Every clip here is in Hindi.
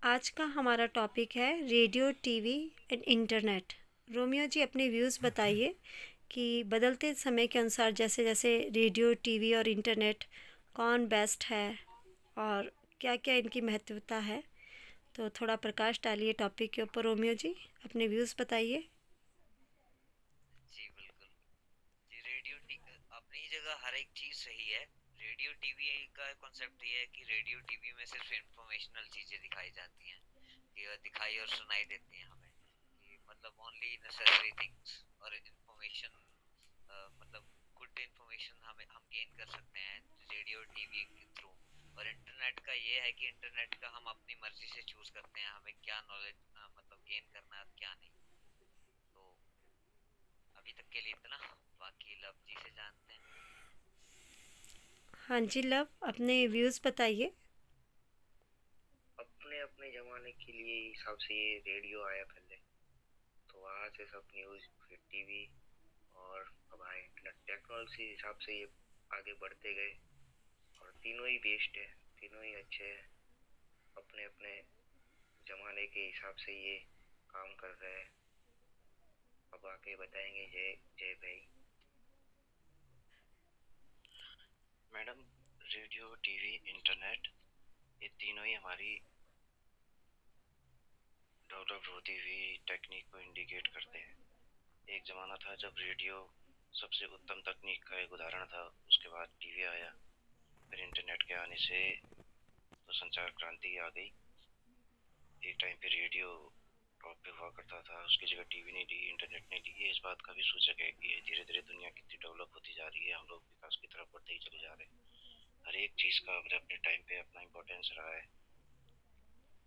आज का हमारा टॉपिक है radio, TV and internet. Romeo ji, अपने व्यूज़ बताइए कि बदलते समय के अनुसार जैसे जैसे रेडियो, टीवी और इंटरनेट कौन बेस्ट है और क्या क्या इनकी महत्वता है। तो थोड़ा प्रकाश डालिए टॉपिक के ऊपर। रोमियो जी, अपने व्यूज़ बताइए। जी बिल्कुल। जी अपनी जगह हर एक चीज सही है। रेडियो टीवी का कॉन्सेप्ट ये है कि रेडियो टीवी में सिर्फ इंफॉर्मेशनल चीजें दिखाई जाती हैं, कि दिखाई और सुनाई देती हैं हमें, कि मतलब ओनली नेसेसरी थिंग्स और इंफॉर्मेशन, मतलब गुड इंफॉर्मेशन हम गेन कर सकते हैं रेडियो टीवी के थ्रू। और इंटरनेट का ये है कि इंटरनेट का हम अपनी मर्जी से चूज करते हैं हमें क्या नॉलेज मतलब गेन करना है और क्या नहीं। तो अभी तक के लिए इतना, बाकी लव जी से जानते हैं। हाँ जी लव, अपने व्यूज़ बताइए। अपने अपने जमाने के लिए हिसाब से ये रेडियो आया पहले, तो वहाँ से सब न्यूज़, फिर टीवी, और अब आए इंटरनेट। टेक्नोलॉजी हिसाब से ये आगे बढ़ते गए, और तीनों ही बेस्ट है, तीनों ही अच्छे हैं। अपने अपने जमाने के हिसाब से ये काम कर रहे हैं। अब आके बताएंगे जय जय भाई। मैडम, रेडियो, टीवी, इंटरनेट, ये तीनों ही हमारी डेवलप होती हुई टेक्निक को इंडिकेट करते हैं। एक ज़माना था जब रेडियो सबसे उत्तम तकनीक का एक उदाहरण था, उसके बाद टीवी आया, फिर इंटरनेट के आने से तो संचार क्रांति आ गई। एक टाइम पे रेडियो टॉप पे हुआ करता था, उसकी जगह टीवी ने ली, इंटरनेट ने ली। ये इस बात का भी सूचक है कि धीरे धीरे दुनिया कितनी डेवलप होती जा रही है, हम लोग विकास की तरफ बढ़ते ही चले जा रहे हैं। हर एक चीज़ का अपने अपने टाइम पे अपना इम्पोर्टेंस रहा है,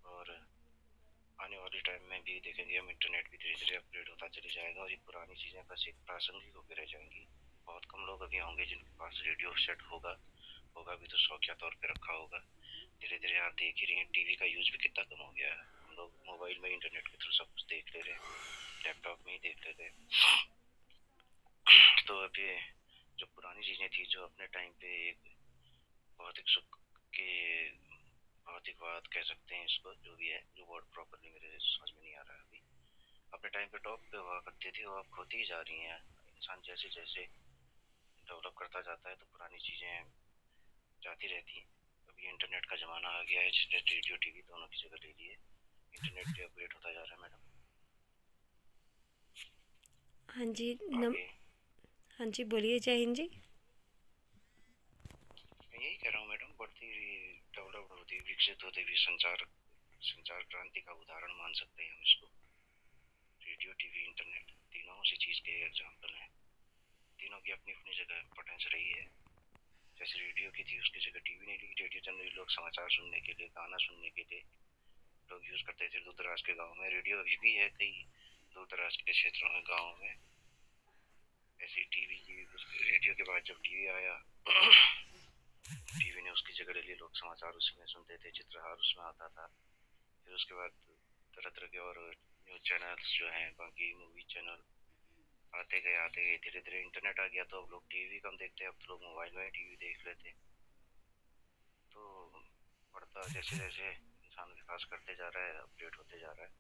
और आने वाले टाइम में भी देखेंगे हम, इंटरनेट भी धीरे धीरे अपग्रेड होता चले जाएगा और ये पुरानी चीज़ें बस एक प्रासंगिक होकर रह जाएंगी। बहुत कम लोग अभी होंगे जिनके पास रेडियो सेट होगा, होगा भी तो शौकिया तौर पे रखा होगा। धीरे धीरे आप देख ही रही हैं, टीवी का यूज भी कितना कम हो गया है। हम लोग मोबाइल में इंटरनेट के थ्रू सब कुछ देख ले रहे हैं, लैपटॉप में ही देख लेते हैं। तो अब ये जो पुरानी चीज़ें थी, जो अपने टाइम पे एक भौतिक सुख के भौतिकवाद कह सकते हैं इसको, जो भी है, जो वर्ड प्रॉपरली मेरे समझ में नहीं आ रहा है अभी, अपने टाइम पे टॉप पे हुआ करती थी, वो अब खोती ही जा रही हैं। इंसान जैसे जैसे डेवलप करता जाता है तो पुरानी चीज़ें जाती रहती हैं। अभी इंटरनेट का ज़माना आ गया है जिसने रेडियो टीवी दोनों की जगह ले ली है। इंटरनेट भी अपग्रेड होता जा रहा है मैडम। हाँ जी आगे हाँ जी, बोलिए। जय हिंद जी। मैं यही कह रहा हूँ मैडम, बढ़ती डेवलप होती विकसित होती हुई संचार संचार क्रांति का उदाहरण मान सकते हैं हम इसको। रेडियो, टीवी, इंटरनेट तीनों उसी चीज़ के एग्जाम्पल हैं। तीनों की अपनी अपनी जगह इम्पोर्टेंस रही है। जैसे रेडियो की थी, उसकी जगह टीवी ने ली। रेडियो जनरली लोग समाचार सुनने के लिए, गाना सुनने के लिए लोग यूज़ करते थे दूर दराज के गाँव में। रेडियो अभी भी है कई दूर दराज के क्षेत्रों में, गाँव में। ऐसे टीवी की, रेडियो के बाद जब टीवी आया, टीवी ने उसकी जगह ले ली। लोग समाचार उसमें सुनते थे, चित्रहार उसमें आता था। फिर उसके बाद तरह तरह के और न्यूज़ चैनल्स जो हैं, बाकी मूवी चैनल आते गए। धीरे धीरे इंटरनेट आ गया तो अब लोग टीवी कम देखते हैं, अब तो लोग मोबाइल में टीवी देख लेते हैं। तो बढ़ता जैसे जैसे इंसान विकास करते जा रहा है, अपडेट होते जा रहा है।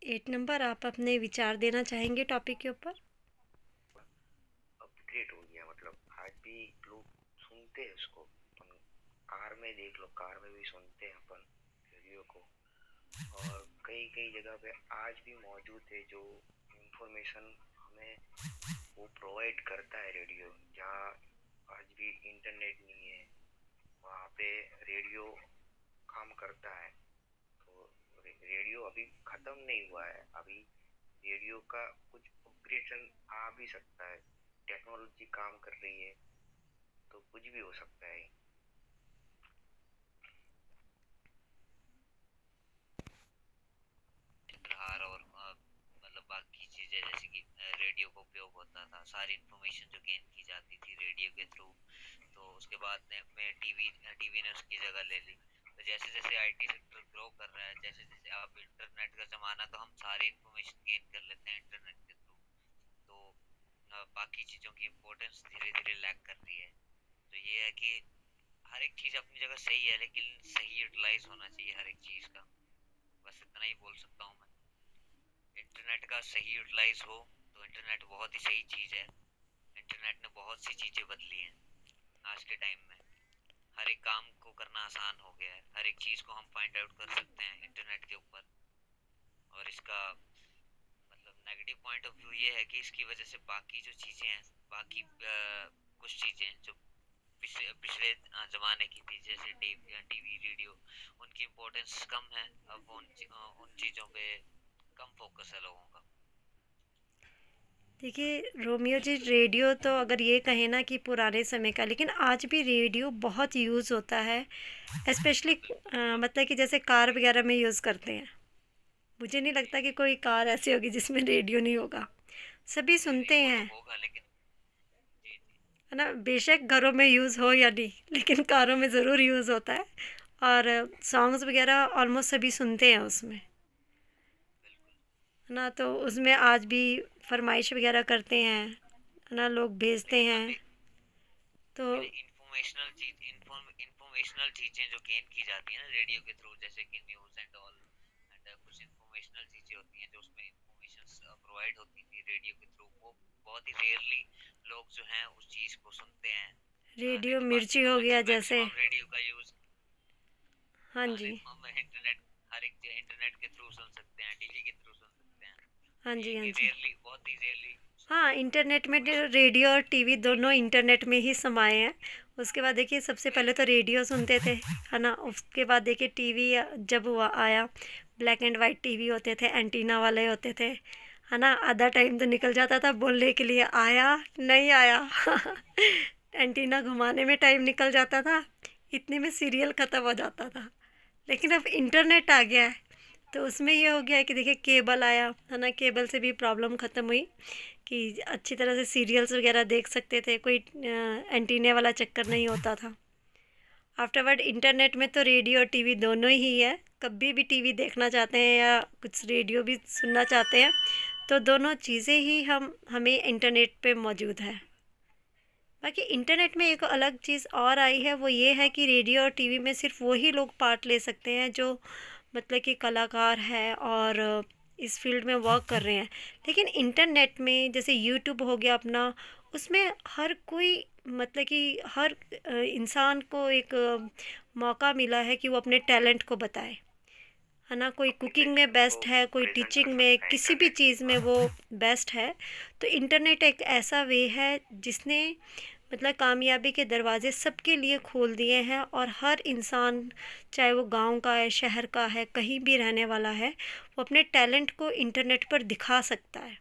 8 नंबर, आप अपने विचार देना चाहेंगे टॉपिक के ऊपर। अपग्रेड हो गया, मतलब आज भी लोग सुनते हैं इसको। अपन कार में देख लो, कार में भी सुनते हैं अपन रेडियो को। और कई कई जगह पे आज भी मौजूद है जो इंफॉर्मेशन हमें वो प्रोवाइड करता है रेडियो। जहाँ आज भी इंटरनेट नहीं है, वहाँ पे रेडियो काम करता है। तो रेडियो अभी खत्म नहीं हुआ है, अभी रेडियो का कुछ अपग्रेडेशन आ भी सकता है। टेक्नोलॉजी काम कर रही है तो कुछ भी हो सकता है। चित्रहार और मतलब बाकी चीजें, जैसे कि रेडियो का उपयोग होता था, सारी इंफॉर्मेशन जो गेन की जाती थी रेडियो के थ्रू। तो उसके बाद में टीवी ने उसकी जगह ले ली। तो जैसे जैसे आईटी सेक्टर ग्रो कर रहा है, जैसे जैसे अब इंटरनेट का जमाना, तो हम सारी इंफॉर्मेशन गेन कर लेते हैं इंटरनेट के थ्रू। तो बाकी चीजों की इम्पोर्टेंस धीरे धीरे लैग कर रही है। तो ये है कि हर एक चीज़ अपनी जगह सही है, लेकिन सही यूटिलाइज होना चाहिए हर एक चीज़ का। बस इतना ही बोल सकता हूँ मैं। इंटरनेट का सही यूटिलाइज हो तो इंटरनेट बहुत ही सही चीज़ है। इंटरनेट ने बहुत सी चीज़ें बदली हैं आज के टाइम में। हर एक काम को करना आसान हो गया है, हर एक चीज़ को हम फाइंड आउट कर सकते हैं इंटरनेट के ऊपर। और इसका मतलब नेगेटिव पॉइंट ऑफ व्यू ये है कि इसकी वजह से बाकी जो चीज़ें हैं, बाकी कुछ चीज़ें जो पिछले पिछले ज़माने की थी, जैसे टीवी रेडियो, उनकी इम्पोर्टेंस कम है। अब उन चीज़ों पे कम फोकस है लोगों का। देखिए रोमियो जी, रेडियो तो अगर ये कहें ना कि पुराने समय का, लेकिन आज भी रेडियो बहुत यूज़ होता है, स्पेशली मतलब कि जैसे कार वगैरह में यूज़ करते हैं। मुझे नहीं लगता कि कोई कार ऐसी होगी जिसमें रेडियो नहीं होगा, सभी सुनते वो तो हैं, होगा, लेकिन जी जी है ना। बेशक घरों में यूज़ हो या नहीं, लेकिन कारों में ज़रूर यूज़ होता है। और सॉन्ग्स वगैरह ऑलमोस्ट सभी सुनते हैं उसमें, बिल्कुल। है ना। तो उसमें आज भी फरमाइश वगैरह करते हैं, है ना, लोग भेजते लेकिन हैं। अभी तो इंफॉर्मेशनल चीजें जो गेन की जाती है ना रेडियो के थ्रू, जैसे कि न्यूज एंड ऑल, एंड कुछ इंफॉर्मेशनल चीजें होती हैं जो उसमें इंफॉर्मेशन प्रोवाइड होती थी रेडियो के थ्रू, वो बहुत ही रेयरली लोग जो हैं उस चीज को सुनते हैं। नहीं रेडियो तो बाकी मिर्ची तो हो गया जैसे। मैक्सिमम रेडियो का यूज, हाँ हाँ जी। नहीं, हम इंटरनेट हर एक इंटरनेट के थ्रू सुन सकते हैं, टीवी के थ्रू सुन सकते हैं। हाँ ये जी। हाँ कि जी। रेयरली, बहुत ही रेयरली हाँ, इंटरनेट में इंफॉर्मेशन। रेडियो और टीवी दोनों इंटरनेट में ही समाये हैं। उसके बाद देखिए सबसे पहले तो रेडियो सुनते थे, है ना। उसके बाद देखिए टीवी जब हुआ आया, ब्लैक एंड वाइट टीवी होते थे, एंटीना वाले होते थे, है ना। आधा टाइम तो निकल जाता था बोलने के लिए, आया नहीं आया एंटीना घुमाने में टाइम निकल जाता था, इतने में सीरियल ख़त्म हो जाता था। लेकिन अब इंटरनेट आ गया है, तो उसमें ये हो गया है कि देखिए केबल आया, है ना। केबल से भी प्रॉब्लम ख़त्म हुई कि अच्छी तरह से सीरियल्स वगैरह देख सकते थे, कोई एंटीने वाला चक्कर नहीं होता था। आफ्टरवर्ड इंटरनेट में तो रेडियो और टीवी दोनों ही है। कभी भी टीवी देखना चाहते हैं या कुछ रेडियो भी सुनना चाहते हैं, तो दोनों चीज़ें ही हमें इंटरनेट पे मौजूद है। बाकी इंटरनेट में एक अलग चीज़ और आई है, वो ये है कि रेडियो और टीवी में सिर्फ वही लोग पार्ट ले सकते हैं जो मतलब कि कलाकार है और इस फील्ड में वर्क कर रहे हैं। लेकिन इंटरनेट में जैसे यूट्यूब हो गया अपना, उसमें हर कोई मतलब कि हर इंसान को एक मौका मिला है कि वो अपने टैलेंट को बताए, है ना। कोई अपने कुकिंग में टैलेंट को बेस्ट है, कोई प्रेजेंट टीचिंग कर में, सकते हैं किसी भी इंटरनेट के चीज़ में द्वारा। वो बेस्ट है। तो इंटरनेट एक ऐसा वे है जिसने मतलब कामयाबी के दरवाज़े सबके लिए खोल दिए हैं, और हर इंसान, चाहे वो गांव का है, शहर का है, कहीं भी रहने वाला है, वो अपने टैलेंट को इंटरनेट पर दिखा सकता है।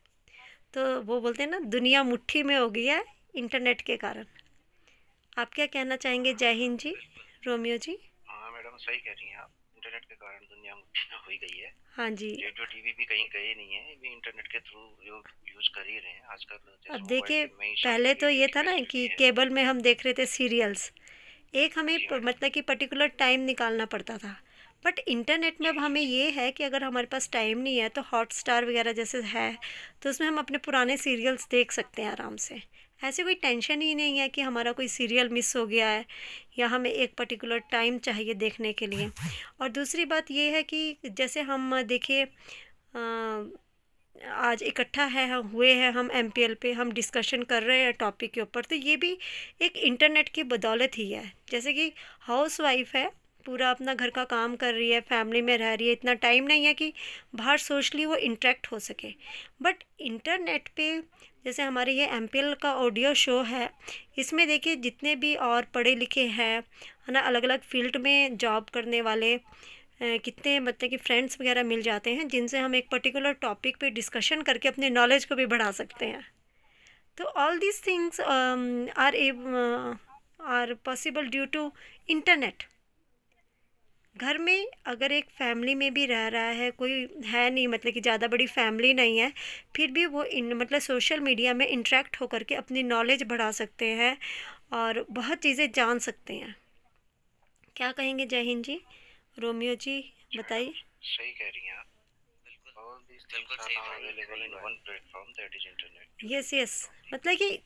तो वो बोलते हैं ना, दुनिया मुट्ठी में हो गई है इंटरनेट के कारण। आप क्या कहना चाहेंगे जय हिंद जी, बिल्कुल। रोमियो जी? हाँ मैडम, सही कह रही हैं आप। इंटरनेट के कारण दुनिया मुट्ठी में हो ही गई है। हाँ जी। रेडियो टीवी भी कहीं गए नहीं है, भी इंटरनेट के थ्रू यूज कर ही रहे हैं आजकल। अब जैसे मोबाइल देखिए में ही पहले सबकी तो ये था ना फैसिलिटी कि है। केबल में हम देख रहे थे सीरियल्स, एक हमें जी मैडम। मतलब कि पर्टिकुलर टाइम निकालना पड़ता था। बट इंटरनेट में जी अब हमें ये है कि अगर हमारे पास टाइम नहीं है तो हॉटस्टार वगैरह जैसे है, तो उसमें हम अपने पुराने सीरियल्स देख सकते हैं आराम से। ऐसे कोई टेंशन ही नहीं है कि हमारा कोई सीरियल मिस हो गया है या हमें एक पर्टिकुलर टाइम चाहिए देखने के लिए। और दूसरी बात ये है कि जैसे हम देखिए आज इकट्ठा है, हम हुए हैं, हम एमपीएल पे हम डिस्कशन कर रहे हैं टॉपिक के ऊपर, तो ये भी एक इंटरनेट की बदौलत ही है। जैसे कि हाउस वाइफ है, पूरा अपना घर का काम कर रही है, फैमिली में रह रही है, इतना टाइम नहीं है कि बाहर सोशली वो इंटरेक्ट हो सके। बट इंटरनेट पे जैसे हमारे ये एमपीएल का ऑडियो शो है, इसमें देखिए जितने भी और पढ़े लिखे हैं, है ना, अलग अलग फील्ड में जॉब करने वाले कितने मतलब कि फ्रेंड्स वगैरह मिल जाते हैं, जिनसे हम एक पर्टिकुलर टॉपिक पे डिस्कशन करके अपने नॉलेज को भी बढ़ा सकते हैं। तो all these things are possible due to internet. घर में अगर एक फैमिली में भी रह रहा है, कोई है नहीं मतलब कि ज़्यादा बड़ी फैमिली नहीं है, फिर भी वो मतलब सोशल मीडिया में इंटरेक्ट होकर के अपनी नॉलेज बढ़ा सकते हैं और बहुत चीज़ें जान सकते हैं। क्या कहेंगे जय हिंद जी? रोमियो जी जी बताइए। मैडम, सही कह रही हैं आप। बिल्कुल All these things बिल्कुल are सही now बात। available in one platform, that is internet. Yes yes, मतलब कि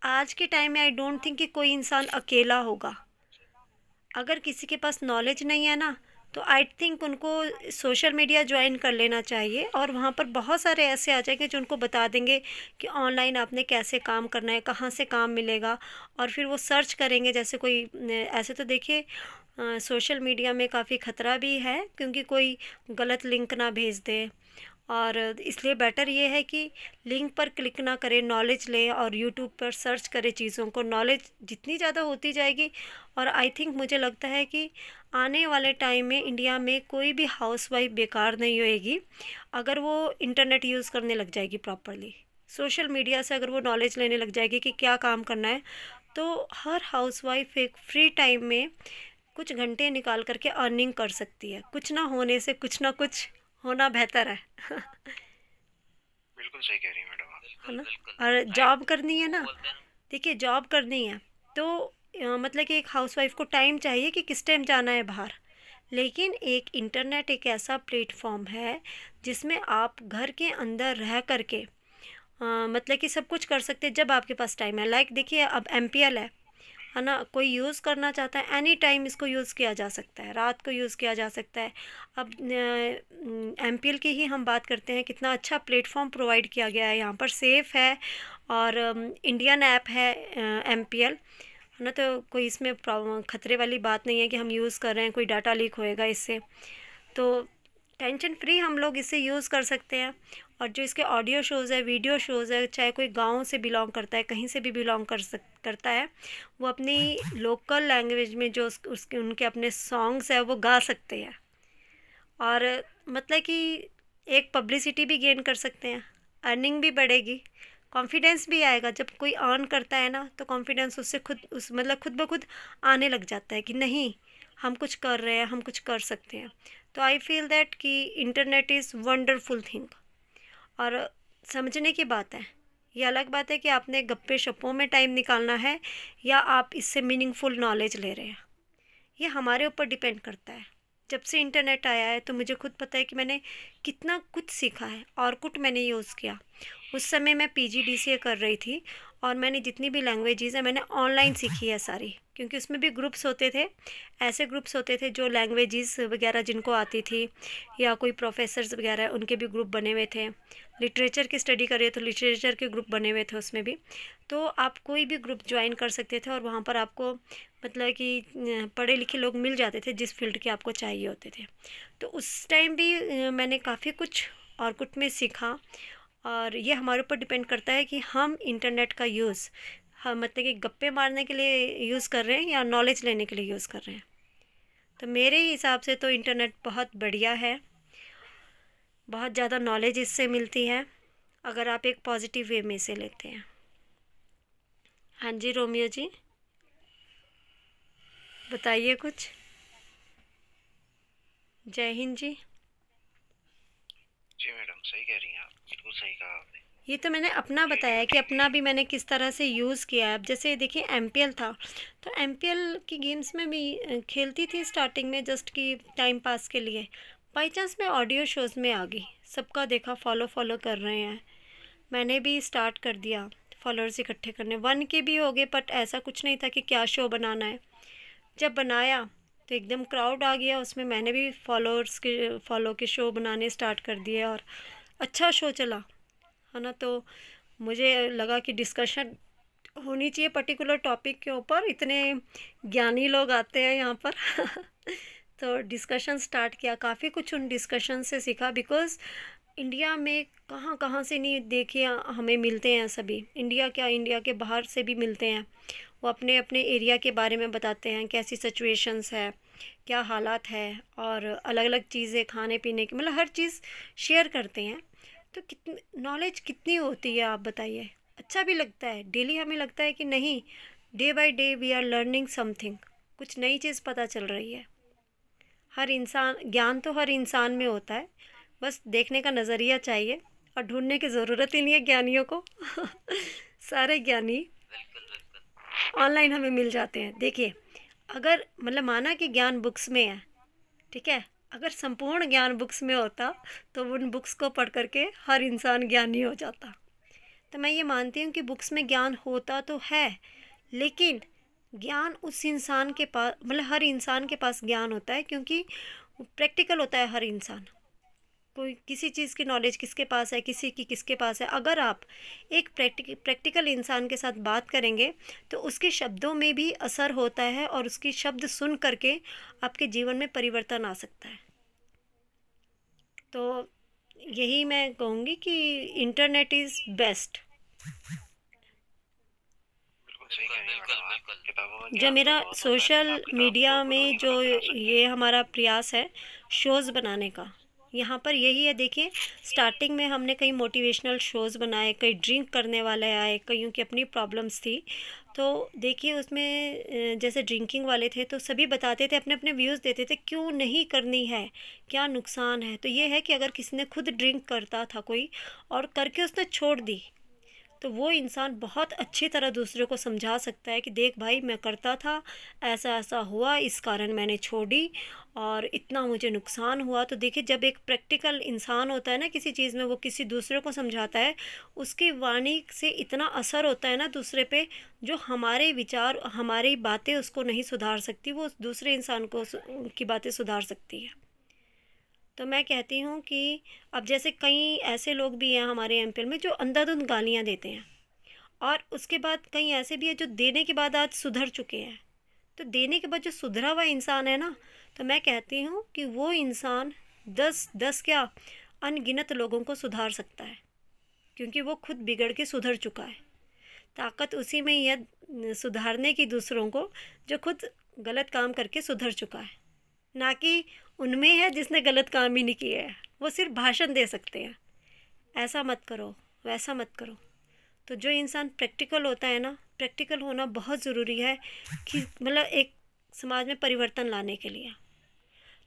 आज के टाइम में आई डोंट थिंक कि कोई इंसान अकेला होगा, अगर किसी के पास नॉलेज नहीं है ना, तो आई थिंक उनको सोशल मीडिया ज्वाइन कर लेना चाहिए, और वहाँ पर बहुत सारे ऐसे आ जाएंगे जो उनको बता देंगे कि ऑनलाइन आपने कैसे काम करना है, कहाँ से काम मिलेगा, और फिर वो सर्च करेंगे। जैसे कोई ऐसे तो देखिए सोशल मीडिया में काफ़ी ख़तरा भी है, क्योंकि कोई गलत लिंक ना भेज दे, और इसलिए बेटर ये है कि लिंक पर क्लिक ना करें, नॉलेज लें और यूट्यूब पर सर्च करें चीज़ों को। नॉलेज जितनी ज़्यादा होती जाएगी, और आई थिंक मुझे लगता है कि आने वाले टाइम में इंडिया में कोई भी हाउसवाइफ बेकार नहीं होएगी अगर वो इंटरनेट यूज़ करने लग जाएगी प्रॉपरली। सोशल मीडिया से अगर वो नॉलेज लेने लग जाएगी कि क्या काम करना है, तो हर हाउसवाइफ एक फ्री टाइम में कुछ घंटे निकाल करके अर्निंग कर सकती है। कुछ ना होने से कुछ ना कुछ होना बेहतर है। बिल्कुल सही कह रही हैं मैडम आप। है बिल्कुल ना। बिल्कुल और जॉब करनी है ना, बोलते हैं देखिए जॉब करनी है तो मतलब कि एक हाउसवाइफ को टाइम चाहिए कि किस टाइम जाना है बाहर, लेकिन एक इंटरनेट एक ऐसा प्लेटफॉर्म है जिसमें आप घर के अंदर रह करके मतलब कि सब कुछ कर सकते हैं जब आपके पास टाइम है। लाइक देखिए अब MPL है ना, कोई यूज़ करना चाहता है एनी टाइम इसको यूज़ किया जा सकता है, रात को यूज़ किया जा सकता है। अब MPL की ही हम बात करते हैं, कितना अच्छा प्लेटफॉर्म प्रोवाइड किया गया है यहाँ पर, सेफ़ है और इंडियन ऐप है MPL, है ना। तो कोई इसमें ख़तरे वाली बात नहीं है कि हम यूज़ कर रहे हैं कोई डाटा लीक होएगा इससे, तो टेंशन फ्री हम लोग इसे यूज़ कर सकते हैं। और जो इसके ऑडियो शोज़ है, वीडियो शोज़ है, चाहे कोई गांव से बिलोंग करता है, कहीं से भी बिलोंग करता है, वो अपनी लोकल लैंग्वेज में जो उसके उनके अपने सॉन्ग्स है वो गा सकते हैं, और मतलब कि एक पब्लिसिटी भी गेन कर सकते हैं, अर्निंग भी बढ़ेगी, कॉन्फिडेंस भी आएगा। जब कोई अर्न करता है ना, तो कॉन्फिडेंस उससे खुद ब खुद आने लग जाता है कि नहीं हम कुछ कर रहे हैं, हम कुछ कर सकते हैं। तो आई फील दैट कि इंटरनेट इज़ वंडरफुल थिंग, और समझने की बात है। ये अलग बात है कि आपने गप्पे शप्पों में टाइम निकालना है या आप इससे मीनिंगफुल नॉलेज ले रहे हैं, ये हमारे ऊपर डिपेंड करता है। जब से इंटरनेट आया है तो मुझे खुद पता है कि मैंने कितना कुछ सीखा है, और कुछ मैंने यूज़ किया। उस समय मैं PGDCA कर रही थी, और मैंने जितनी भी लैंग्वेजेज़ हैं मैंने ऑनलाइन सीखी है सारी, क्योंकि उसमें भी ग्रुप्स होते थे, ऐसे ग्रुप्स होते थे जो लैंग्वेजेस वगैरह जिनको आती थी, या कोई प्रोफेसर्स वगैरह उनके भी ग्रुप बने हुए थे। लिटरेचर की स्टडी करिए तो लिटरेचर के ग्रुप बने हुए थे उसमें भी, तो आप कोई भी ग्रुप ज्वाइन कर सकते थे, और वहाँ पर आपको मतलब कि पढ़े लिखे लोग मिल जाते थे जिस फील्ड के आपको चाहिए होते थे। तो उस टाइम भी मैंने काफ़ी कुछ और कुछ में सीखा, और ये हमारे ऊपर डिपेंड करता है कि हम इंटरनेट का यूज़ हम मतलब कि गप्पे मारने के लिए यूज़ कर रहे हैं या नॉलेज लेने के लिए यूज़ कर रहे हैं। तो मेरे हिसाब से तो इंटरनेट बहुत बढ़िया है, बहुत ज़्यादा नॉलेज इससे मिलती है अगर आप एक पॉजिटिव वे में इसे लेते हैं। हाँ जी रोमियो जी, बताइए कुछ। जय हिंद जी। जी मैडम सही कह रही हैं आप, बिल्कुल सही कहा आपने। ये तो मैंने अपना बताया कि अपना भी मैंने किस तरह से यूज़ किया है। अब जैसे देखिए MPL था, तो MPL की गेम्स में भी खेलती थी स्टार्टिंग में, जस्ट कि टाइम पास के लिए। बाई चांस मैं ऑडियो शोज़ में आ गई, सबका देखा फॉलो कर रहे हैं, मैंने भी स्टार्ट कर दिया फॉलोअर्स इकट्ठे करने। 1 के भी हो गए, बट ऐसा कुछ नहीं था कि क्या शो बनाना है। जब बनाया तो एकदम क्राउड आ गया उसमें, मैंने भी फॉलो के शो बनाने स्टार्ट कर दिए, और अच्छा शो चला, है ना। तो मुझे लगा कि डिस्कशन होनी चाहिए पर्टिकुलर टॉपिक के ऊपर, इतने ज्ञानी लोग आते हैं यहाँ पर तो डिस्कशन स्टार्ट किया, काफ़ी कुछ उन डिस्कशन से सीखा, बिकॉज़ इंडिया में कहाँ कहाँ से नहीं देखिए हमें मिलते हैं सभी। इंडिया क्या, इंडिया के बाहर से भी मिलते हैं, वो अपने अपने एरिया के बारे में बताते हैं, कैसी सिचुएशंस है, क्या हालात है, और अलग अलग चीज़ें खाने पीने की, मतलब हर चीज़ शेयर करते हैं। तो कितनी नॉलेज कितनी होती है आप बताइए। अच्छा भी लगता है, डेली हमें लगता है कि नहीं, day by day we are learning something, कुछ नई चीज़ पता चल रही है। हर इंसान, ज्ञान तो हर इंसान में होता है, बस देखने का नज़रिया चाहिए, और ढूंढने की ज़रूरत ही नहीं है ज्ञानियों को सारे ज्ञानी बिल्कुल बिल्कुल ऑनलाइन हमें मिल जाते हैं। देखिए अगर मतलब माना कि ज्ञान बुक्स में है, ठीक है, अगर संपूर्ण ज्ञान बुक्स में होता तो उन बुक्स को पढ़ करके हर इंसान ज्ञानी हो जाता। तो मैं ये मानती हूँ कि बुक्स में ज्ञान होता तो है, लेकिन ज्ञान उस इंसान के पास, मतलब हर इंसान के पास ज्ञान होता है, क्योंकि प्रैक्टिकल होता है हर इंसान। कोई किसी चीज़ की नॉलेज किसके पास है, किसी की किसके पास है। अगर आप एक प्रैक्टिकल इंसान के साथ बात करेंगे तो उसके शब्दों में भी असर होता है, और उसकी शब्द सुन करके आपके जीवन में परिवर्तन आ सकता है। तो यही मैं कहूँगी कि इंटरनेट इज़ बेस्ट। सही कह रही हैं मैडम आप। किताबों में जो ज्ञान तो मेरा बहुत होता है, सोशल हिसाब किताब मीडिया तो खुद में नहीं जो बना सकते ये हैं। हमारा प्रयास है शोज़ बनाने का, यहाँ पर यही है। देखिए, स्टार्टिंग में हमने कई मोटिवेशनल शोज़ बनाए, कई ड्रिंक करने वाले आए, कईयों की अपनी प्रॉब्लम्स थी। तो देखिए उसमें जैसे ड्रिंकिंग वाले थे तो सभी बताते थे, अपने अपने व्यूज़ देते थे क्यों नहीं करनी है, क्या नुकसान है। तो ये है कि अगर किसी ने खुद ड्रिंक करता था कोई और करके उसने छोड़ दी, तो वो इंसान बहुत अच्छी तरह दूसरे को समझा सकता है कि देख भाई, मैं करता था, ऐसा ऐसा हुआ, इस कारण मैंने छोड़ी और इतना मुझे नुकसान हुआ। तो देखिए, जब एक प्रैक्टिकल इंसान होता है ना किसी चीज़ में, वो किसी दूसरे को समझाता है, उसकी वाणी से इतना असर होता है ना दूसरे पे, जो हमारे विचार, हमारी बातें उसको नहीं सुधार सकती, वो उस दूसरे इंसान को की बातें सुधार सकती है। तो मैं कहती हूँ कि अब जैसे कई ऐसे लोग भी हैं हमारे एमपीएल में जो अंधाधुंध गालियाँ देते हैं, और उसके बाद कई ऐसे भी हैं जो देने के बाद आज सुधर चुके हैं। तो देने के बाद जो सुधरा हुआ इंसान है ना, तो मैं कहती हूँ कि वो इंसान 10 क्या अनगिनत लोगों को सुधार सकता है, क्योंकि वो खुद बिगड़ के सुधर चुका है। ताकत उसी में ही है सुधारने की दूसरों को, जो खुद गलत काम करके सुधर चुका है, ना कि उनमें है जिसने गलत काम ही नहीं किया है। वो सिर्फ भाषण दे सकते हैं, ऐसा मत करो, वैसा मत करो। तो जो इंसान प्रैक्टिकल होता है ना, प्रैक्टिकल होना बहुत ज़रूरी है कि मतलब एक समाज में परिवर्तन लाने के लिए।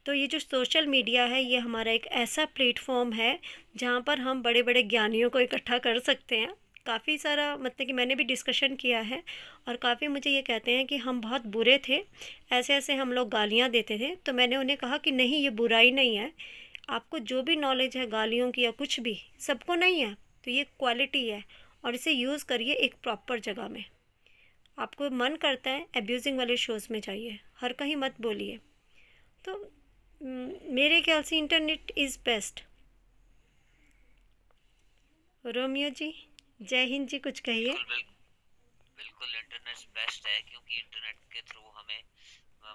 तो ये जो सोशल मीडिया है, ये हमारा एक ऐसा प्लेटफॉर्म है जहाँ पर हम बड़े बड़े ज्ञानियों को इकट्ठा कर सकते हैं। काफ़ी सारा मतलब कि मैंने भी डिस्कशन किया है, और काफ़ी मुझे ये कहते हैं कि हम बहुत बुरे थे, ऐसे ऐसे हम लोग गालियाँ देते थे। तो मैंने उन्हें कहा कि नहीं, ये बुराई नहीं है। आपको जो भी नॉलेज है गालियों की या कुछ भी, सबको नहीं है, तो ये क्वालिटी है, और इसे यूज़ करिए एक प्रॉपर जगह में। आपको मन करता है एब्यूजिंग वाले शोज़ में जाइए, हर कहीं मत बोलिए। तो मेरे ख्याल से इंटरनेट इज़ बेस्ट। रोमियो जी, जय हिंद जी, कुछ कहिए। बिल्कुल इंटरनेट बेस्ट है, क्योंकि इंटरनेट के थ्रू हमें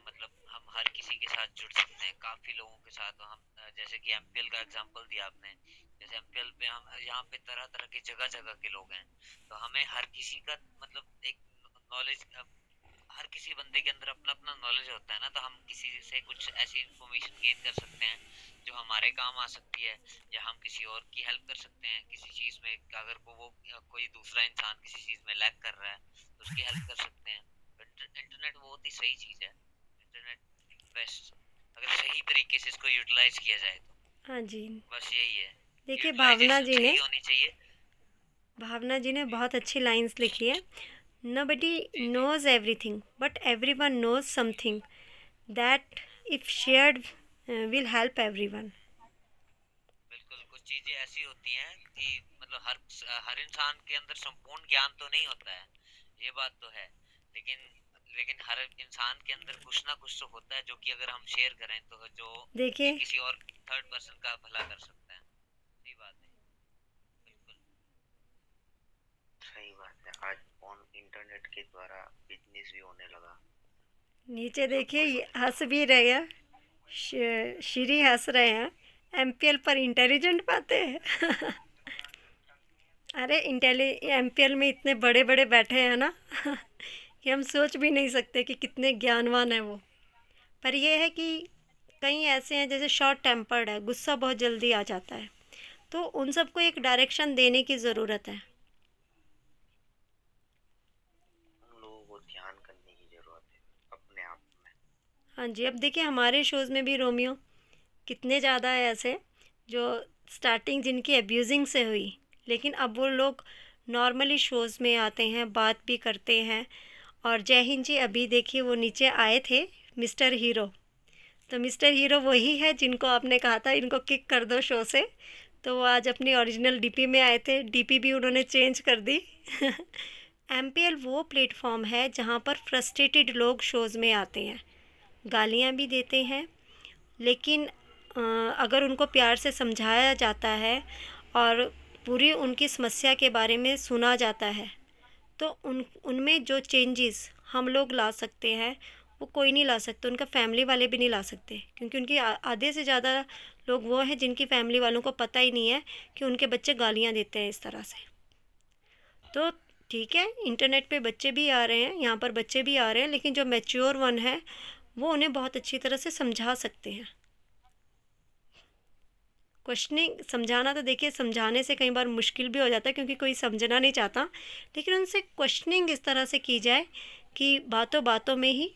मतलब हम हर किसी के साथ जुड़ सकते हैं, काफी लोगों के साथ। हम जैसे कि एमपीएल का एग्जांपल दिया आपने, जैसे एमपीएल पे हम यहाँ पे तरह तरह के जगह जगह के लोग हैं, तो हमें हर किसी का मतलब एक नॉलेज, हर किसी बंदे के अंदर अपना अपना नॉलेज होता है ना, तो हम किसी से कुछ ऐसी इंफॉर्मेशन गेन कर सकते हैं जो हमारे काम आ सकती है, या हम किसी और की हेल्प कर सकते हैं किसी चीज़ में। अगर वो कोई दूसरा इंसान किसी चीज़ में लैग कर रहा है तो उसकी हेल्प कर सकते हैं। इंटरनेट बहुत ही सही चीज़ है, इंटरनेट बेस्ट, अगर सही तरीके से इसको यूटिलाइज किया जाए तो। हाँ जी, बस यही है, देखिए भावना जी ने होनी चाहिए। बहुत अच्छी लाइंस लिखी है। Nobody knows everything, but everyone knows something that if shared will help everyone. बिल्कुल, कुछ चीजें ऐसी होती हैं कि मतलब हर इंसान के अंदर संपूर्ण ज्ञान तो नहीं होता है, ये बात तो है, लेकिन हर इंसान के अंदर कुछ ना कुछ तो होता है जो कि अगर हम शेयर करें तो जो देखिए किसी और थर्ड पर्सन का भला कर सकता है। सही बात है, बिल्कुल सही बात है। आज ऑन इंटरनेट के द्वारा बिजनेस भी होने लगा। नीचे देखिए, हंस भी रहे हैं, श्री हंस रहे हैं, एमपीएल पर इंटेलिजेंट बातें हैं। अरे एमपीएल में इतने बड़े बड़े बैठे हैं ना कि हम सोच भी नहीं सकते कि कितने ज्ञानवान हैं वो। पर ये है कि कई ऐसे हैं जैसे शॉर्ट टेम्पर्ड है, गुस्सा बहुत जल्दी आ जाता है, तो उन सबको एक डायरेक्शन देने की ज़रूरत है। उन लोगों को ध्यान करने की ज़रूरत है अपने आप में। हाँ जी, अब देखिए हमारे शोज़ में भी रोमियो कितने ज़्यादा है ऐसे जो स्टार्टिंग जिनकी एब्यूजिंग से हुई, लेकिन अब वो लोग नॉर्मली शोज़ में आते हैं, बात भी करते हैं। और जय हिंद जी, अभी देखिए वो नीचे आए थे मिस्टर हीरो, तो मिस्टर हीरो वही है जिनको आपने कहा था इनको किक कर दो शो से, तो वो आज अपनी ओरिजिनल डीपी में आए थे, डीपी भी उन्होंने चेंज कर दी। एमपीएल वो प्लेटफॉर्म है जहाँ पर फ्रस्ट्रेटेड लोग शोज़ में आते हैं, गालियाँ भी देते हैं, लेकिन अगर उनको प्यार से समझाया जाता है और पूरी उनकी समस्या के बारे में सुना जाता है, तो उनमें जो चेंजेस हम लोग ला सकते हैं वो कोई नहीं ला सकते, उनका फैमिली वाले भी नहीं ला सकते, क्योंकि उनकी आधे से ज़्यादा लोग वो हैं जिनकी फैमिली वालों को पता ही नहीं है कि उनके बच्चे गालियाँ देते हैं इस तरह से। तो ठीक है, इंटरनेट पे बच्चे भी आ रहे हैं, यहाँ पर बच्चे भी आ रहे हैं, लेकिन जो मैच्योर वन है वो उन्हें बहुत अच्छी तरह से समझा सकते हैं। क्वेश्चनिंग समझाना तो देखिए, समझाने से कई बार मुश्किल भी हो जाता है क्योंकि कोई समझना नहीं चाहता, लेकिन उनसे क्वेश्चनिंग इस तरह से की जाए कि बातों बातों में ही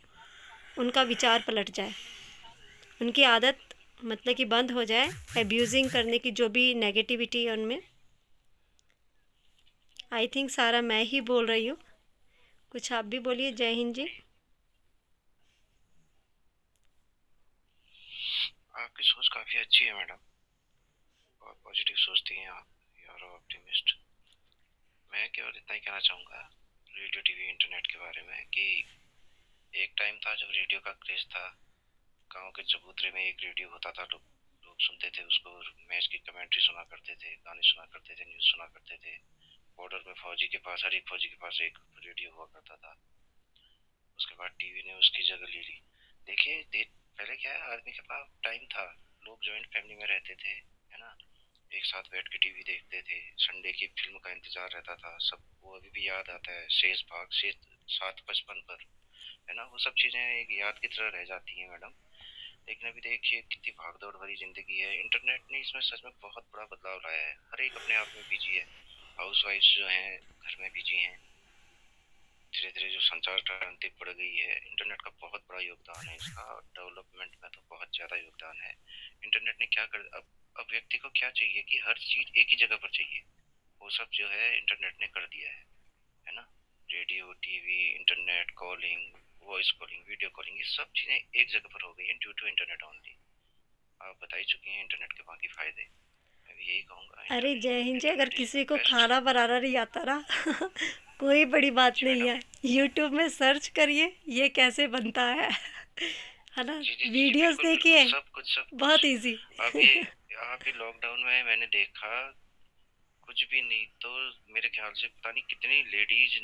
उनका विचार पलट जाए, उनकी आदत मतलब कि बंद हो जाए एब्यूज़िंग करने की, जो भी नेगेटिविटी है उनमें। आई थिंक सारा मैं ही बोल रही हूँ, कुछ आप भी बोलिए। जय हिंद जी। आपकी सोच काफ़ी अच्छी है मैडम, बहुत पॉजिटिव सोचती हैं आप, यू आर ऑप्टिमिस्ट। मैं केवल इतना ही कहना चाहूँगा रेडियो टीवी इंटरनेट के बारे में कि एक टाइम था जब रेडियो का क्रेज़ था। गांव के चबूतरे में एक रेडियो होता था, लोग लोग सुनते थे उसको, मैच की कमेंट्री सुना करते थे, गाने सुना करते थे, न्यूज़ सुना करते थे। बॉर्डर में फौजी के पास, हर एक फौजी के पास एक रेडियो हुआ करता था। उसके बाद टीवी ने उसकी जगह ले ली। देखिए पहले क्या है, आदमी के पास टाइम था, लोग जॉइंट फैमिली में रहते थे, है ना, एक साथ बैठ के टीवी देखते थे, संडे की फिल्म का इंतजार रहता था सब। वो अभी भी याद आता है, शेष भाग, शेष 755 पर, है ना, वो सब चीज़ें एक याद की तरह रह जाती हैं मैडम। लेकिन अभी देखिए कितनी भागदौड़ भरी जिंदगी है, इंटरनेट ने इसमें सच में बहुत बड़ा बदलाव लाया है। हर एक अपने आप में बिजी है, हाउस वाइफ जो हैं घर में बिजी हैं। धीरे धीरे जो संचार क्रांति बढ़ गई है, इंटरनेट का बहुत बड़ा योगदान है, इसका डेवलपमेंट में तो बहुत ज़्यादा योगदान है। इंटरनेट ने क्या कर, अब व्यक्ति को क्या चाहिए कि हर चीज़ एक ही जगह पर चाहिए, वो सब जो है इंटरनेट ने कर दिया है ना। Radio, TV, internet, calling, voice calling, video calling, ये सब चीज़ें एक जगह पर हो गई हैं ड्यू टू इंटरनेट ओनली। आप बता ही चुकी हैं इंटरनेट के बाकी फ़ायदे, मैं भी यही कहूँगा। अरे जय हिंद जी। अगर इंटरनेट किसी इज़ को बेस्ट। खाना बनाना नहीं आता ना कोई बड़ी बात जी नहीं मैडम। है, यूट्यूब में सर्च करिए ये कैसे बनता है ना, जी जी जी जी, वीडियोस बिल्कुल देखिए, बिल्कुल, सब कुछ सब बहुत कुछ। इजी अभी अभी लॉकडाउन में मैंने देखा, कुछ भी नहीं तो मेरे ख्याल से पता नहीं कितनी लेडीज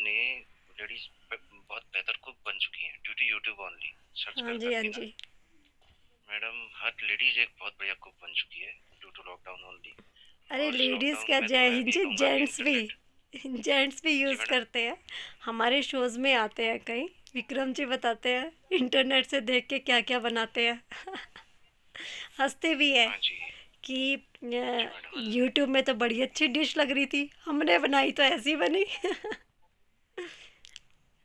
बहुत बेहतर कुक बन चुकी हैं due to YouTube only, search हाँ कर जी, हाँ करके ना। जी। मैडम हर लेडीज एक बहुत बढ़िया कुक बन चुकी है ड्यू टू लॉकडाउन ओनली। अरे और इस लेडीज़ लॉकडाउन क्या, में तो जय मैं हिंद भी जी, कहूँगा कि जेंट्स भी इंटरनेट। जेंट्स भी जी यूज़ मैडम। करते हैं, हमारे शोज़ में आते हैं कई, विक्रम जी बताते हैं इंटरनेट से देख के क्या क्या बनाते हैं हंसते भी है हाँ जी। कि जी मैडम। यूट्यूब में तो बड़ी अच्छी डिश लग रही थी, हमने बनाई तो ऐसी बनी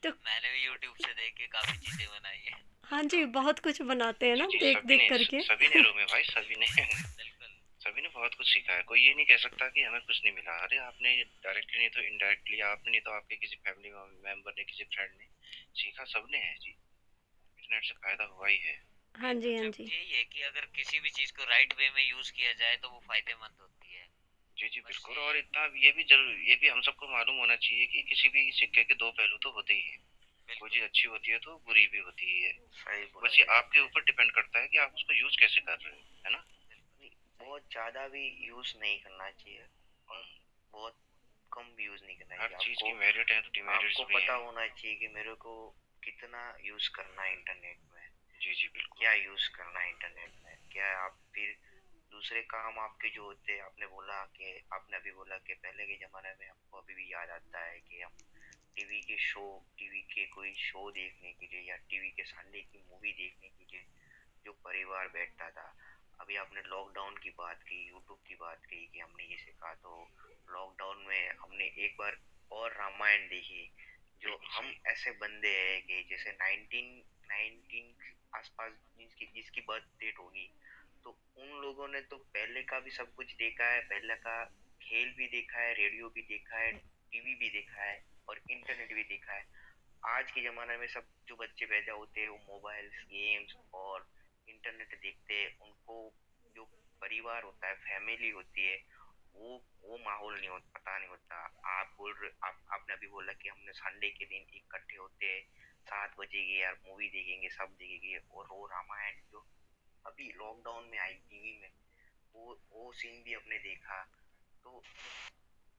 तो मैंने भी यूट्यूब से देख के काफी चीजें बनाई है। हाँ जी, बहुत कुछ बनाते हैं जी ना जी, देख देख करके सभी ने रोमे भाई, सभी ने बिल्कुल। सभी ने बहुत कुछ सीखा है। कोई ये नहीं कह सकता कि हमें कुछ नहीं मिला। अरे आपने डायरेक्टली नहीं तो इनडायरेक्टली, आपने नहीं तो आपके किसी फैमिली मेंबर ने, किसी फ्रेंड ने सीखा, सबने है जी। इंटरनेट से फायदा हुआ ही है। हाँ मेन जी, हाँ कंसेप्ट जी। यही है कि अगर किसी भी चीज को राइट वे में यूज किया जाए तो वो फायदेमंद होती है। जी जी बस बिल्कुल। ये और इतना ये भी जरूर, ये भी हम सबको मालूम होना चाहिए कि किसी भी सिक्के के दो पहलू तो होते ही हैं। कोई बिल्कुल चीज अच्छी होती है तो बुरी भी होती ही है। सही बोला बस ये जी। आपके ऊपर डिपेंड करता है कि आप उसको यूज कैसे कर रहे हो, है ना। नहीं, बहुत ज़्यादा भी यूज़ नहीं करना चाहिए और बहुत कम भी यूज़ नहीं करना हर चाहिए। चीज की आपको मेरिट है तो डिमेरिट्स आपको भी पता हैं। होना चाहिए कि मेरे को कितना यूज़ करना है इंटरनेट में, जी जी बिल्कुल। क्या यूज़ करना है इंटरनेट में, क्या आप फिर दूसरे काम आपके जो होते हैं। आपने अभी बोला कि पहले के ज़माने में आपको अभी भी याद आता है कि हम टीवी के कोई शो देखने के लिए या टीवी के संडे की मूवी देखने के लिए जो परिवार बैठता था। अभी आपने लॉकडाउन की बात की, यूट्यूब की बात की कि हमने ये सीखा, तो लॉकडाउन में हमने एक बार और रामायण देखी। जो हम ऐसे बंदे हैं कि जैसे 1919 आसपास जिसकी बर्थ डेट होगी, तो उन लोगों ने तो पहले का भी सब कुछ देखा है, पहले का खेल भी देखा है, रेडियो भी देखा है, टीवी भी देखा है और इंटरनेट भी देखा है। आज के ज़माने में सब जो बच्चे पैदा होते हैं वो मोबाइल्स, गेम्स और इंटरनेट देखते हैं। उनको जो परिवार होता है, फैमिली होती है, वो माहौल नहीं होता, पता नहीं होता। आप बोल रहे, आपने अभी बोला कि हमने संडे के दिन इकट्ठे होते हैं, 7 बजे की यार मूवी देखेंगे, सब देखेंगे, और वो रामायण जो अभी लॉकडाउन में आई टीवी में, वो सीन भी हमने देखा। तो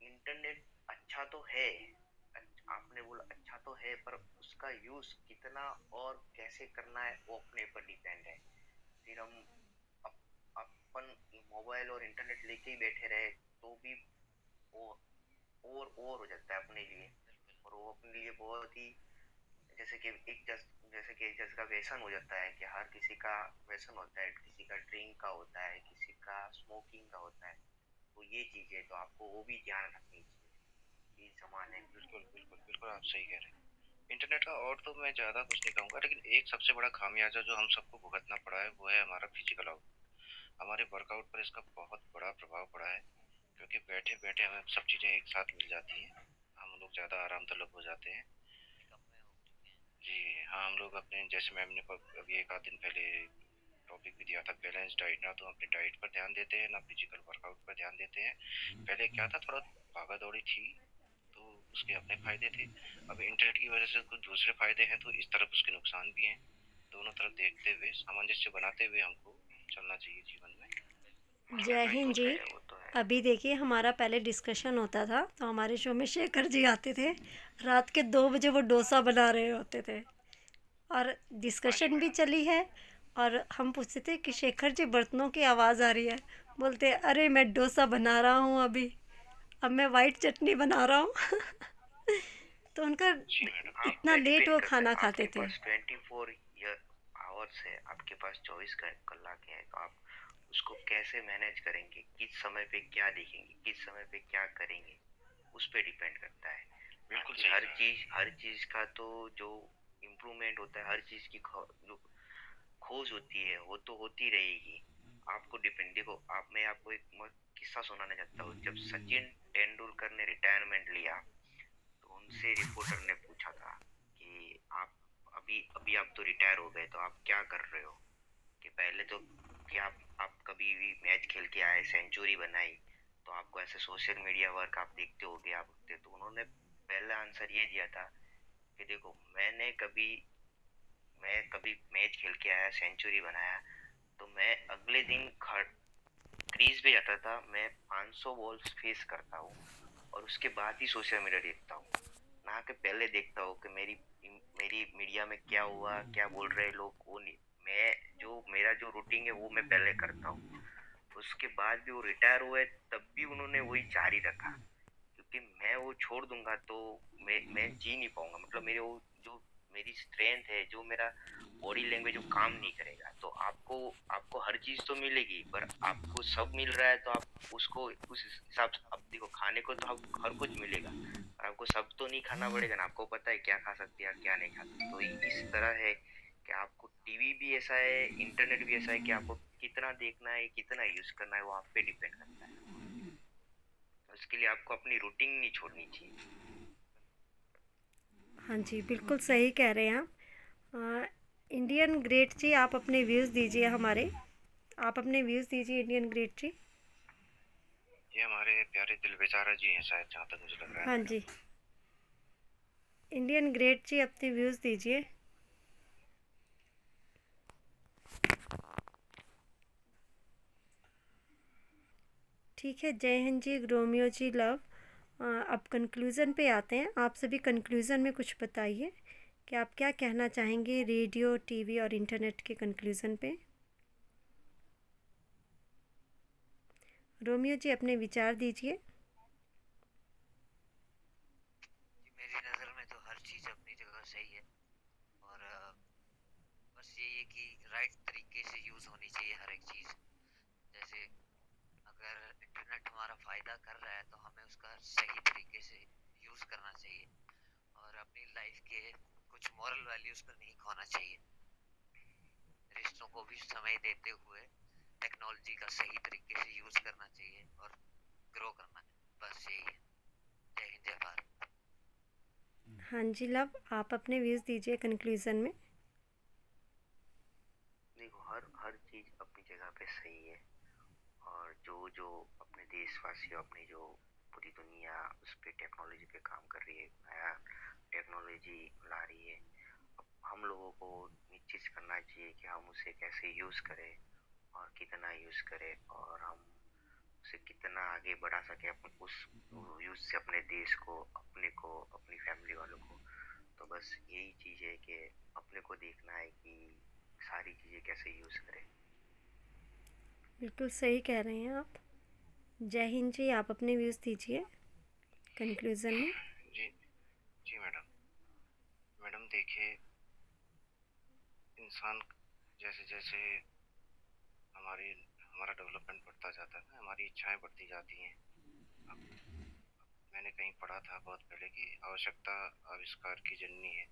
इंटरनेट अच्छा तो है, आपने बोला अच्छा तो है, पर उसका यूज कितना और कैसे करना है वो अपने पर डिपेंड है। फिर हम अपन मोबाइल और इंटरनेट लेके ही बैठे रहे तो भी वो और हो जाता है अपने लिए, और वो अपने लिए बहुत ही जैसे कि जैसे कि जिसका व्यसन हो जाता है, कि हर किसी का व्यसन होता है, किसी का ड्रिंक का होता है, किसी का स्मोकिंग का होता है। तो ये चीज है, तो आपको वो भी ध्यान रखनी चाहिए इस जमाने में। बिल्कुल बिल्कुल बिल्कुल, आप सही कह रहे हैं। इंटरनेट का और तो मैं ज़्यादा कुछ नहीं कहूँगा, लेकिन एक सबसे बड़ा खामियाजा जो हम सबको भुगतना पड़ा है वो है हमारा फिजिकल आउट। हमारे वर्कआउट पर इसका बहुत बड़ा प्रभाव पड़ा है, क्योंकि बैठे बैठे हमें सब चीज़ें एक साथ मिल जाती हैं, हम लोग ज़्यादा आराम तलब हो जाते हैं। जी हाँ, हम लोग अपने जैसे मैम ने अभी एक आध दिन पहले टॉपिक भी दिया था बैलेंस डाइट, ना तो हम अपनी डाइट पर ध्यान देते हैं ना फिजिकल वर्कआउट पर ध्यान देते हैं। पहले क्या था, थोड़ा भागा दौड़ी थी तो उसके अपने फायदे थे। अब इंटरनेट की वजह से कुछ दूसरे फायदे हैं तो इस तरफ उसके नुकसान भी हैं। दोनों तरफ देखते हुए सामंजस्य बनाते हुए हमको चलना चाहिए जीवन में। जय वो हिंद तो जी। है, वो तो है। अभी देखिए, हमारा पहले डिस्कशन होता था तो हमारे शो में शेखर जी आते थे, रात के 2 बजे वो डोसा बना रहे होते थे, और हाँ जी डिस्कशन भी मैडम। चली है। और हम पूछते थे कि शेखर जी, बर्तनों की आवाज़ आ रही है। बोलते, अरे मैं डोसा बना रहा हूँ अभी, अब मैं वाइट चटनी बना रहा हूँ। तो उनका जी मैडम। आप इतना पे लेट डिपेंड वो करता है, खाना खाते आपके थे। पास 24 आवर्स है, आपके पास 24 कलाक है, तो आप उसको कैसे मैनेज करेंगे, किस समय पे क्या देखेंगे, किस समय पे क्या करेंगे, उस पे डिपेंड करता है। बिल्कुल बाकी सही हर कहा। चीज हर चीज का तो जो इम्प्रूवमेंट होता है, हर चीज की जो खोज होती है वो तो होती रहेगी। आपको डिपेंड, देखो आप, मैं आपको एक किस्सा सुनाना चाहता हूँ। जब सचिन तेंदुलकर ने रिटायरमेंट लिया, तो उनसे रिपोर्टर ने पूछा था कि आप अभी अभी आप तो रिटायर हो गए, तो आप क्या कर रहे हो, कि पहले तो कि आप कभी भी मैच खेल के आए, सेंचुरी बनाई, तो आपको ऐसे सोशल मीडिया वर्क आप देखते होगे, आप होते। तो उन्होंने पहला आंसर ये दिया था कि देखो, मैं कभी मैच खेल के आया, सेंचुरी बनाया, तो मैं अगले दिन क्रीज पे जाता था, मैं 500 बॉल्स फेस करता हूँ, और उसके बाद ही सोशल मीडिया देखता हूँ, ना कि पहले देखता हूँ कि मेरी मेरी मीडिया में क्या हुआ, क्या बोल रहे लोग, वो नहीं। मैं जो मेरा जो रूटीन है वो मैं पहले करता हूँ। उसके बाद भी वो रिटायर हुए, तब भी उन्होंने वही जारी रखा, क्योंकि मैं वो छोड़ दूंगा तो मैं जी नहीं पाऊंगा। मतलब मेरे वो जो मेरी स्ट्रेंथ है, जो मेरा बॉडी लैंग्वेज, जो काम नहीं करेगा। तो आपको आपको हर चीज तो मिलेगी, पर आपको सब मिल रहा है तो आप उसको उस हिसाब से, अब देखो खाने को तो आप हर कुछ मिलेगा, पर आपको सब तो नहीं खाना पड़ेगा ना। आपको पता है क्या खा सकते हैं, क्या नहीं खा सकते। तो इस तरह है कि आपको टीवी भी ऐसा है, इंटरनेट भी ऐसा है, कि आपको कितना देखना है, कितना यूज करना है, वो आप पे डिपेंड करता है। उसके लिए आपको अपनी रूटीन नहीं छोड़नी चाहिए। हाँ जी, बिल्कुल सही कह रहे हैं आप। इंडियन ग्रेट जी, आप अपने व्यूज़ दीजिए हमारे, आप अपने व्यूज़ दीजिए इंडियन ग्रेट जी। ये हमारे प्यारे दिल बेचारा जी हैं शायद, जहाँ तक मुझे लग रहा है हाँ मैडम। जी, इंडियन ग्रेट जी, अपने व्यूज़ दीजिए। ठीक है, जय हिंद जी, रोमियो जी लव। अब कंक्लूज़न पे आते हैं। आप सभी कंक्लूज़न में कुछ बताइए कि आप क्या कहना चाहेंगे रेडियो, टीवी और इंटरनेट के कंक्लूज़न पे। रोमियो जी, अपने विचार दीजिए। जी, मेरी नज़र में तो हर चीज़ अपनी जगह सही है, और बस यही है कि राइट तरीके से यूज़ होनी चाहिए हर एक चीज़। जैसे अगर इंटरनेट हमारा फ़ायदा कर रहा है तो हमें उसका सही तरीके से यूज़ करना चाहिए, और अपनी लाइफ के कुछ मॉरल वैल्यूज़ पर नहीं खोना चाहिए। रिश्तों को भी समय देते हुए टेक्नोलॉजी का सही तरीके से यूज़ करना चाहिए और ग्रो करना है। बस यही है। जय हिंद, जय भारत। हाँ जी लव, आप अपने व्यूज़ दीजिए कंक्लूज़न में। देखो, हर हर चीज अपनी जगह पे सही है, और जो जो अपने देशवासी अपनी जो पूरी दुनिया उस पर टेक्नोलॉजी पे काम कर रही है, नया टेक्नोलॉजी ला रही है, हम लोगों को एक चीज़ करना चाहिए कि हम उसे कैसे यूज़ करें और कितना यूज़ करें और हम उसे कितना आगे बढ़ा सके अपने उस यूज़ से अपने देश को, अपने को, अपनी फैमिली वालों को। तो बस यही चीज़ है कि अपने को देखना है कि सारी चीज़ें कैसे यूज़ करें। बिल्कुल सही कह रहे हैं आप। जय हिंद जी, आप अपने व्यूज़ दीजिए कंक्लूज़न में। जी जी मैडम। मैडम देखिए, इंसान जैसे जैसे हमारी हमारा डेवलपमेंट बढ़ता जाता है ना, हमारी इच्छाएं बढ़ती जाती हैं। अब मैंने कहीं पढ़ा था बहुत पहले कि आवश्यकता आविष्कार की जननी है।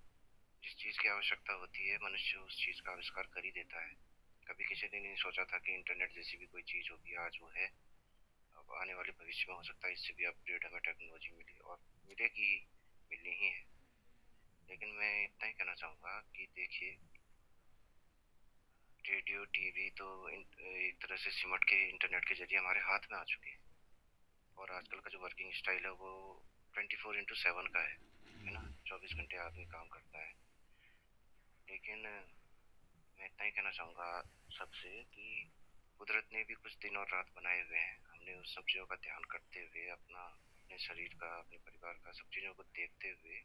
जिस चीज़ की आवश्यकता होती है मनुष्य उस चीज़ का आविष्कार कर ही देता है। कभी किसी ने नहीं सोचा था कि इंटरनेट जैसी भी कोई चीज़ होगी, आज वो है। अब आने वाले भविष्य में हो सकता है इससे भी अपग्रेड हमें टेक्नोलॉजी मिली और मिलेगी ही, मिलनी ही है। लेकिन मैं इतना ही कहना चाहूँगा कि देखिए, रेडियो टीवी तो एक तरह से सिमट के इंटरनेट के जरिए हमारे हाथ में आ चुके हैं। और आजकल का जो वर्किंग स्टाइल है वो 24/7 का है ना, 24 घंटे आदमी काम करता है। लेकिन मैं इतना ही कहना चाहूँगा सबसे कि कुदरत ने भी कुछ दिन और रात बनाए हुए हैं। हमने उस सब चीज़ों का ध्यान करते हुए अपने शरीर का, अपने परिवार का, सब चीज़ों को देखते हुए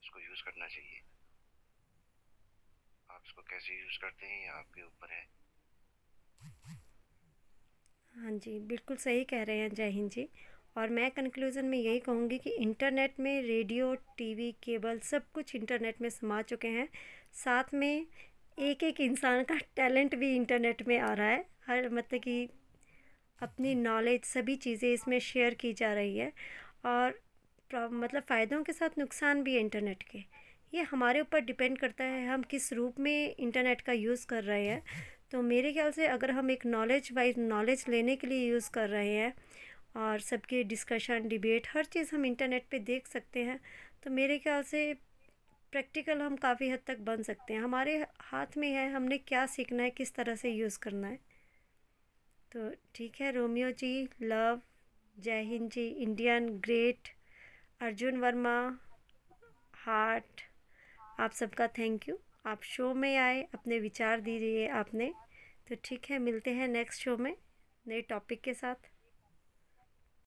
इसको यूज़ करना चाहिए। आप इसको कैसे यूज़ करते हैं ये आपके ऊपर है। हाँ जी, बिल्कुल सही कह रहे हैं जय हिंद जी। और मैं कंक्लूज़न में यही कहूँगी कि इंटरनेट में रेडियो, टीवी, केबल सब कुछ इंटरनेट में समा चुके हैं। साथ में एक एक इंसान का टैलेंट भी इंटरनेट में आ रहा है। हर मतलब कि अपनी नॉलेज सभी चीज़ें इसमें शेयर की जा रही है। और मतलब फ़ायदों के साथ नुकसान भी है इंटरनेट के। ये हमारे ऊपर डिपेंड करता है हम किस रूप में इंटरनेट का यूज़ कर रहे हैं। तो मेरे ख्याल से अगर हम एक नॉलेज लेने के लिए यूज़ कर रहे हैं और सबके डिस्कशन, डिबेट, हर चीज़ हम इंटरनेट पे देख सकते हैं, तो मेरे ख्याल से प्रैक्टिकल हम काफ़ी हद तक बन सकते हैं। हमारे हाथ में है हमने क्या सीखना है, किस तरह से यूज़ करना है। तो ठीक है Romeo ji, love, Jai Hind ji, Indian great, Arjun Verma, heart, आप सबका थैंक यू। आप शो में आए, अपने विचार दीजिए आपने। तो ठीक है, मिलते हैं नेक्स्ट शो में नए टॉपिक के साथ।